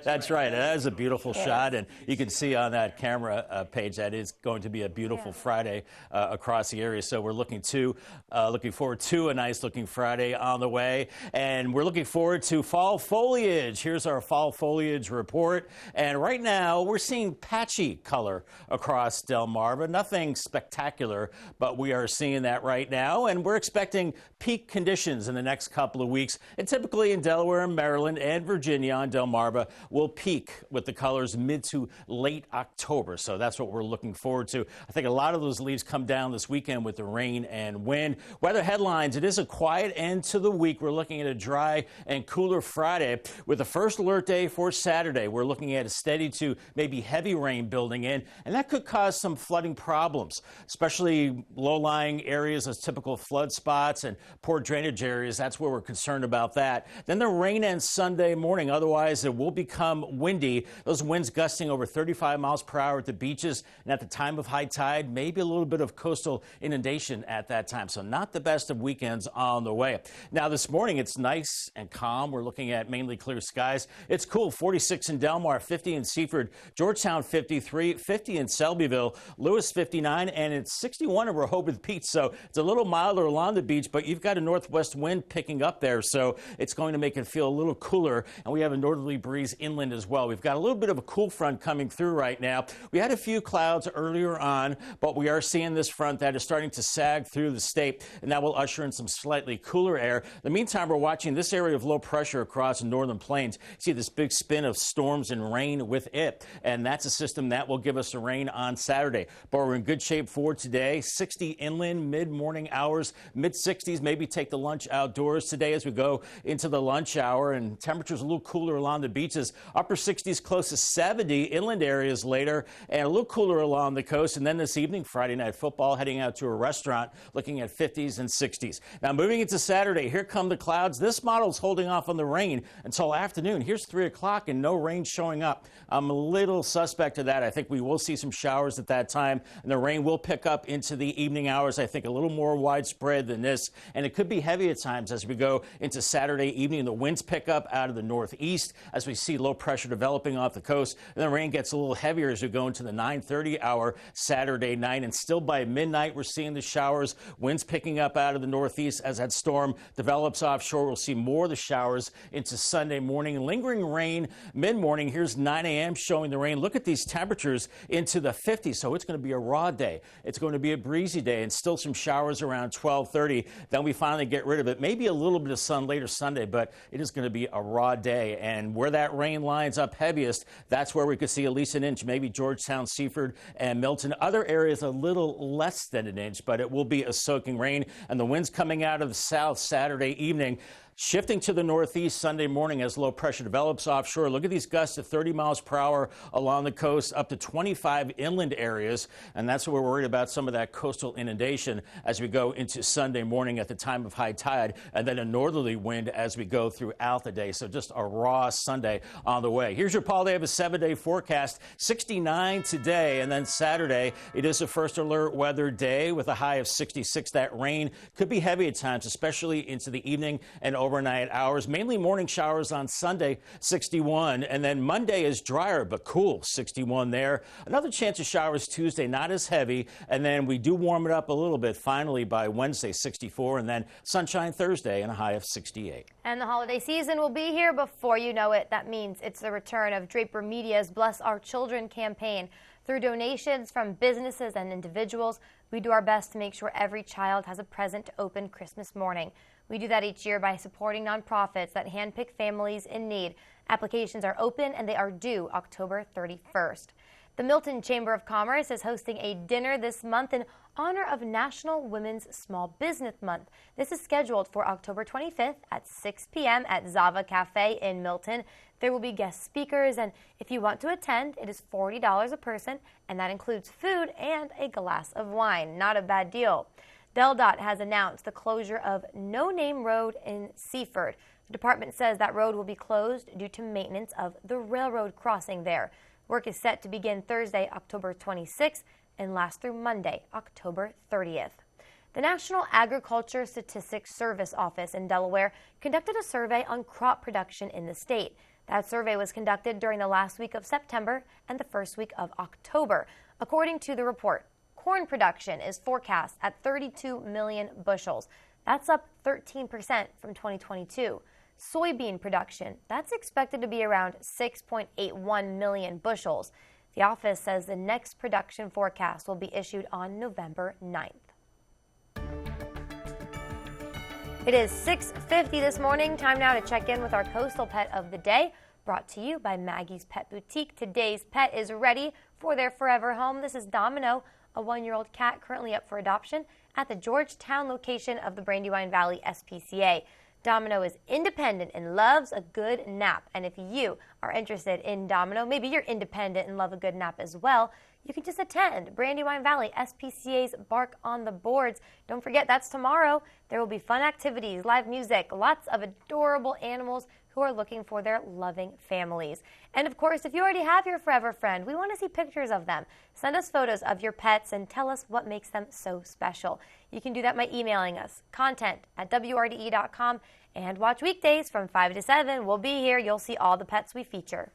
That's right. That is a beautiful shot, and you can see on that camera page that is going to be a beautiful Friday across the area. So we're looking forward to a nice looking Friday on the way, and we're looking forward to fall foliage. Here's our fall foliage report, and right now we're seeing patchy color across Delmarva. Nothing spectacular, but we are seeing that right now, and we're expecting peak conditions in the next couple of weeks, and typically in Delaware and Maryland and Virginia on Delmarva will peak with the colors mid to late October. So that's what we're looking forward to. I think a lot of those leaves come down this weekend with the rain and wind. Weather headlines, it is a quiet end to the week. We're looking at a dry and cooler Friday with the first alert day for Saturday. We're looking at a steady to maybe heavy rain building in, and that could cause some flooding problems, especially low-lying areas as typical flood spots and poor drainage areas. That's where we're concerned about that. Then the rain ends Sunday morning. Otherwise, it will become windy. Those winds gusting over 35 miles per hour at the beaches, and at the time of high tide, maybe a little bit of coastal inundation at that time. So not the best of weekends on the way. Now this morning, it's nice and calm. We're looking at mainly clear skies. It's cool. 46 in Delmar, 50 in Seaford, Georgetown 53, 50 in Selbyville, Lewis 59, and it's 61 in Rehoboth Beach. So it's a little milder along the beach, but you've got a northwest wind picking up there, so it's going to make it feel a little cooler. And we have a northerly breeze inland as well. We've got a little bit of a cool front coming through right now. We had a few clouds earlier on, but we are seeing this front that is starting to sag through the state, and that will usher in some slightly cooler air. In the meantime, we're watching this area of low pressure across the northern plains. See this big spin of storms and rain with it, and that's a system that will give us the rain on Saturday. But we're in good shape for today. 60 inland, mid-morning hours, mid-60s. Maybe take the lunch outdoors today as we go into the lunch hour, and temperatures a little cooler along the beaches. Upper 60s, close to 70 inland areas later, and a little cooler along the coast. And then this evening, Friday night football, heading out to a restaurant, looking at 50s and 60s. Now moving into Saturday, here come the clouds. This model's holding off on the rain until afternoon. Here's 3 o'clock and no rain showing up. I'm a little suspect of that. I think we will see some showers at that time, and the rain will pick up into the evening hours. I think a little more widespread than this, and it could be heavy at times as we go into Saturday evening. The winds pick up out of the northeast as we see low pressure developing off the coast, and the rain gets a little heavier as we go into the 9:30 hour Saturday night, and still by midnight we're seeing the showers, winds picking up out of the northeast as that storm develops offshore. We'll see more of the showers into Sunday morning. Lingering rain mid-morning. Here's 9 a.m. showing the rain. Look at these temperatures into the 50s, so it's going to be a raw day. It's going to be a breezy day, and still some showers around 12:30. Then we finally get rid of it. Maybe a little bit of sun later Sunday, but it is going to be a raw day. And where that rain lines up heaviest, that's where we could see at least an inch, maybe Georgetown, Seaford, and Milton. Other areas a little less than an inch, but it will be a soaking rain. And the winds coming out of the south Saturday evening, shifting to the northeast Sunday morning as low pressure develops offshore. Look at these gusts of 30 miles per hour along the coast, up to 25 inland areas. And that's what we're worried about, some of that coastal inundation as we go into Sunday morning at the time of high tide, and then a northerly wind as we go throughout the day. So just a raw Sunday on the way. Here's your Paul Davis 7-day forecast. 69 today, and then Saturday, it is a first alert weather day with a high of 66. That rain could be heavy at times, especially into the evening and overnight hours. Mainly morning showers on Sunday, 61. And then Monday is drier but cool, 61 there. Another chance of showers Tuesday, not as heavy. And then we do warm it up a little bit finally by Wednesday, 64. And then sunshine Thursday and a high of 68. And the holiday season will be here before you know it. That means it's the return of Draper Media's Bless Our Children campaign. Through donations from businesses and individuals, we do our best to make sure every child has a present to open Christmas morning. We do that each year by supporting nonprofits that handpick families in need. Applications are open and they are due October 31st. The Milton Chamber of Commerce is hosting a dinner this month in honor of National Women's Small Business Month. This is scheduled for October 25th at 6 p.m. at Zava Cafe in Milton. There will be guest speakers, and if you want to attend, it is $40 a person, and that includes food and a glass of wine. Not a bad deal. DelDOT has announced the closure of No Name Road in Seaford. The department says that road will be closed due to maintenance of the railroad crossing there. Work is set to begin Thursday, October 26th, and last through Monday, October 30th. The National Agriculture Statistics Service Office in Delaware conducted a survey on crop production in the state. That survey was conducted during the last week of September and the first week of October. According to the report, corn production is forecast at 32 million bushels. That's up 13% from 2022. Soybean production, that's expected to be around 6.81 million bushels. The office says the next production forecast will be issued on November 9th. It is 6:50 this morning. Time now to check in with our coastal pet of the day, brought to you by Maggie's Pet Boutique. Today's pet is ready for their forever home. This is Domino, a 1-year-old cat currently up for adoption at the Georgetown location of the Brandywine Valley SPCA. Domino is independent and loves a good nap. And if you are interested in Domino, maybe you're independent and love a good nap as well, you can just attend Brandywine Valley SPCA's Bark on the Boards. Don't forget, that's tomorrow. There will be fun activities, live music, lots of adorable animals who are looking for their loving families. And of course, if you already have your forever friend, we want to see pictures of them. Send us photos of your pets and tell us what makes them so special. You can do that by emailing us, content@wrde.com, and watch weekdays from 5 to 7. We'll be here. You'll see all the pets we feature.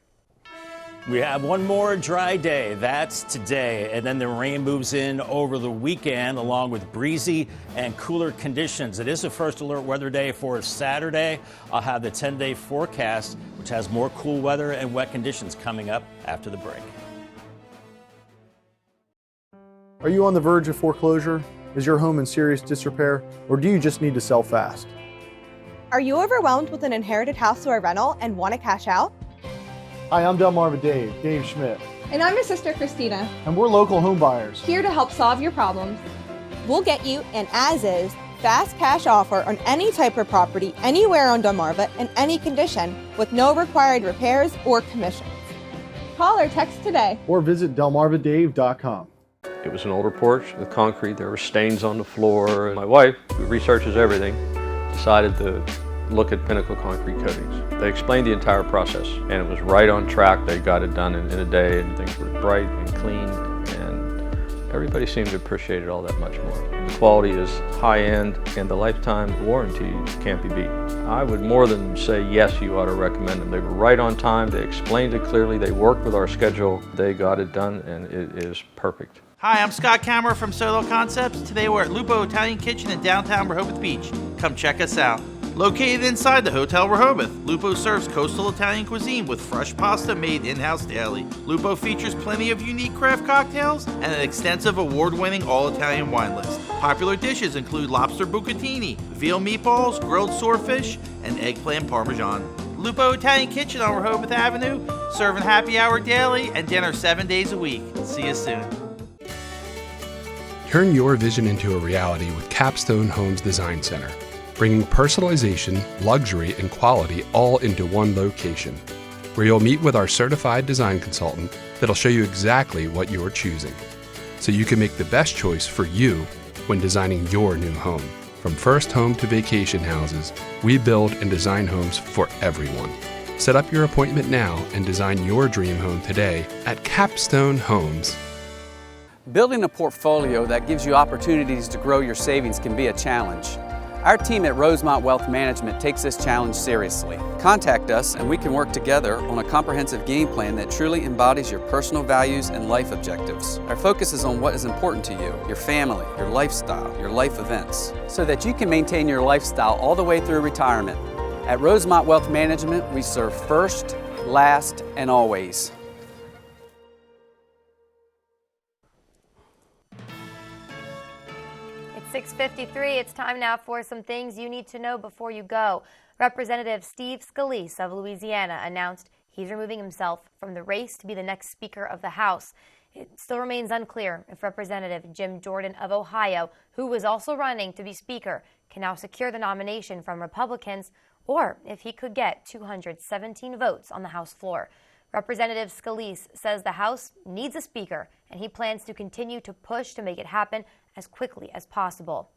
We have one more dry day. That's today. And then the rain moves in over the weekend along with breezy and cooler conditions. It is a first alert weather day for Saturday. I'll have the 10-day forecast, which has more cool weather and wet conditions coming up after the break. Are you on the verge of foreclosure? Is your home in serious disrepair? Or do you just need to sell fast? Are you overwhelmed with an inherited house or a rental and want to cash out? Hi, I'm Delmarva Dave Schmidt. And I'm your sister, Christina. And we're local home buyers. Here to help solve your problems. We'll get you an as-is, fast cash offer on any type of property anywhere on Delmarva in any condition with no required repairs or commissions. Call or text today. Or visit delmarvadave.com. It was an older porch with concrete. There were stains on the floor. And my wife, who researches everything, decided to look at Pinnacle Concrete Coatings. They explained the entire process, and it was right on track. They got it done in a day, and things were bright and clean, and everybody seemed to appreciate it all that much more. The quality is high-end, and the lifetime warranty can't be beat. I would more than say yes, you ought to recommend them. They were right on time. They explained it clearly. They worked with our schedule. They got it done, and it is perfect. Hi, I'm Scott Kammerer from Solo Concepts. Today we're at Lupo Italian Kitchen in downtown Rehoboth Beach. Come check us out. Located inside the Hotel Rehoboth, Lupo serves coastal Italian cuisine with fresh pasta made in-house daily. Lupo features plenty of unique craft cocktails and an extensive award-winning all-Italian wine list. Popular dishes include lobster bucatini, veal meatballs, grilled swordfish, and eggplant parmesan. Lupo Italian Kitchen on Rehoboth Avenue, serving happy hour daily and dinner 7 days a week. See you soon. Turn your vision into a reality with Capstone Homes Design Center, bringing personalization, luxury, and quality all into one location, where you'll meet with our certified design consultant that'll show you exactly what you're choosing, so you can make the best choice for you when designing your new home. From first home to vacation houses, we build and design homes for everyone. Set up your appointment now and design your dream home today at Capstone Homes. Building a portfolio that gives you opportunities to grow your savings can be a challenge. Our team at Rosemont Wealth Management takes this challenge seriously. Contact us and we can work together on a comprehensive game plan that truly embodies your personal values and life objectives. Our focus is on what is important to you, your family, your lifestyle, your life events, so that you can maintain your lifestyle all the way through retirement. At Rosemont Wealth Management, we serve first, last, and always. It's 6:53. It's time now for some things you need to know before you go. Representative Steve Scalise of Louisiana announced he's removing himself from the race to be the next Speaker of the House. It still remains unclear if Representative Jim Jordan of Ohio, who was also running to be Speaker, can now secure the nomination from Republicans, or if he could get 217 votes on the House floor. Representative Scalise says the House needs a Speaker, and he plans to continue to push to make it happen as quickly as possible.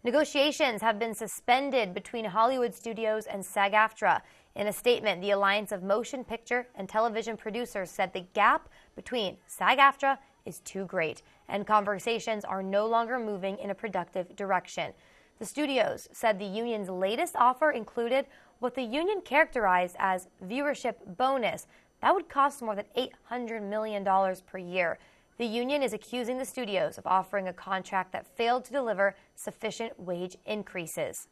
Negotiations have been suspended between Hollywood studios and SAG-AFTRA. In a statement, the Alliance of Motion Picture and Television Producers said the gap between SAG-AFTRA is too great, and conversations are no longer moving in a productive direction. The studios said the union's latest offer included what the union characterized as viewership bonus. That would cost more than $800 million per year. The union is accusing the studios of offering a contract that failed to deliver sufficient wage increases.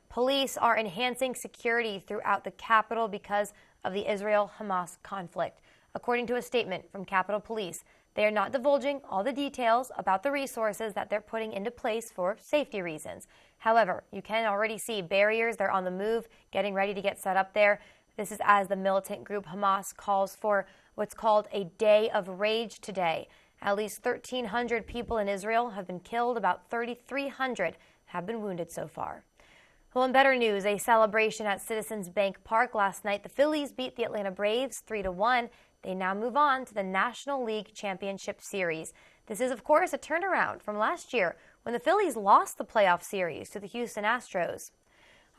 Police are enhancing security throughout the Capitol because of the Israel-Hamas conflict. According to a statement from Capitol Police, they are not divulging all the details about the resources that they're putting into place for safety reasons. However, you can already see barriers. They're on the move, getting ready to get set up there. This is as the militant group Hamas calls for what's called a day of rage today. At least 1,300 people in Israel have been killed. About 3,300 have been wounded so far. Well, in better news, a celebration at Citizens Bank Park last night. The Phillies beat the Atlanta Braves 3-1. They now move on to the National League Championship Series. This is, of course, a turnaround from last year when the Phillies lost the playoff series to the Houston Astros.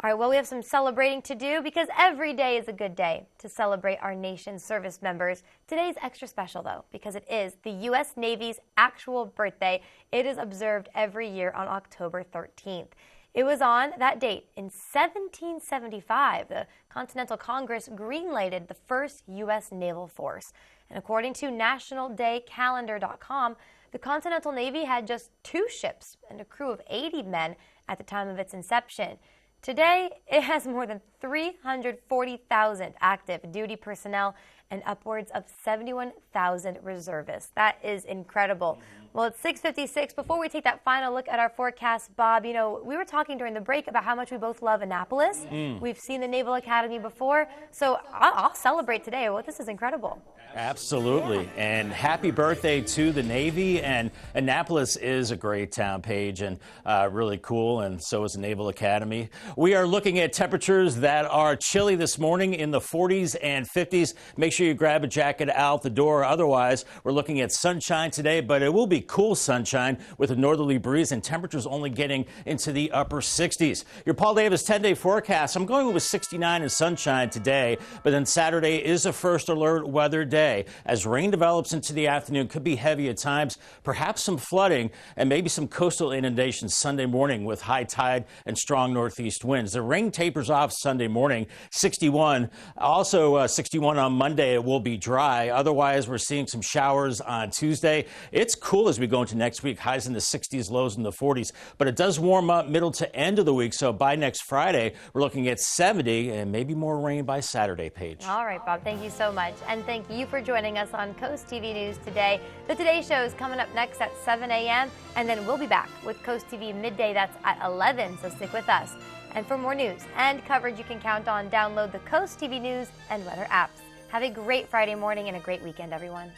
All right, well, we have some celebrating to do because every day is a good day to celebrate our nation's service members. Today's extra special, though, because it is the U.S. Navy's actual birthday. It is observed every year on October 13th. It was on that date in 1775. The Continental Congress greenlighted the first U.S. naval force. And according to nationaldaycalendar.com, the Continental Navy had just 2 ships and a crew of 80 men at the time of its inception. Today, it has more than 340,000 active duty personnel and upwards of 71,000 reservists. That is incredible. Well, it's 6:56. Before we take that final look at our forecast, Bob, you know, we were talking during the break about how much we both love Annapolis. We've seen the Naval Academy before, so I'll celebrate today. Well, this is incredible. Absolutely. And happy birthday to the Navy. And Annapolis is a great town, Paige, and really cool. And so is the Naval Academy. We are looking at temperatures that are chilly this morning in the 40s and 50s. Make sure you grab a jacket out the door. Otherwise, we're looking at sunshine today, but it will be cool sunshine with a northerly breeze and temperatures only getting into the upper 60s. Your Paul Davis 10-day forecast. I'm going with 69 and sunshine today, but then Saturday is a first alert weather day. As rain develops into the afternoon, could be heavy at times, perhaps some flooding and maybe some coastal inundations Sunday morning with high tide and strong northeast winds. The rain tapers off Sunday morning, 61. Also 61 on Monday. It will be dry. Otherwise, we're seeing some showers on Tuesday. It's cool as we go into next week. Highs in the 60s, lows in the 40s. But it does warm up middle to end of the week. So by next Friday, we're looking at 70 and maybe more rain by Saturday, Paige. All right, Bob. Thank you so much. And thank you for joining us on Coast TV News today. The Today Show is coming up next at 7 a.m. And then we'll be back with Coast TV midday. That's at 11. So stick with us. And for more news and coverage you can count on, download the Coast TV News and weather apps. Have a great Friday morning and a great weekend, everyone.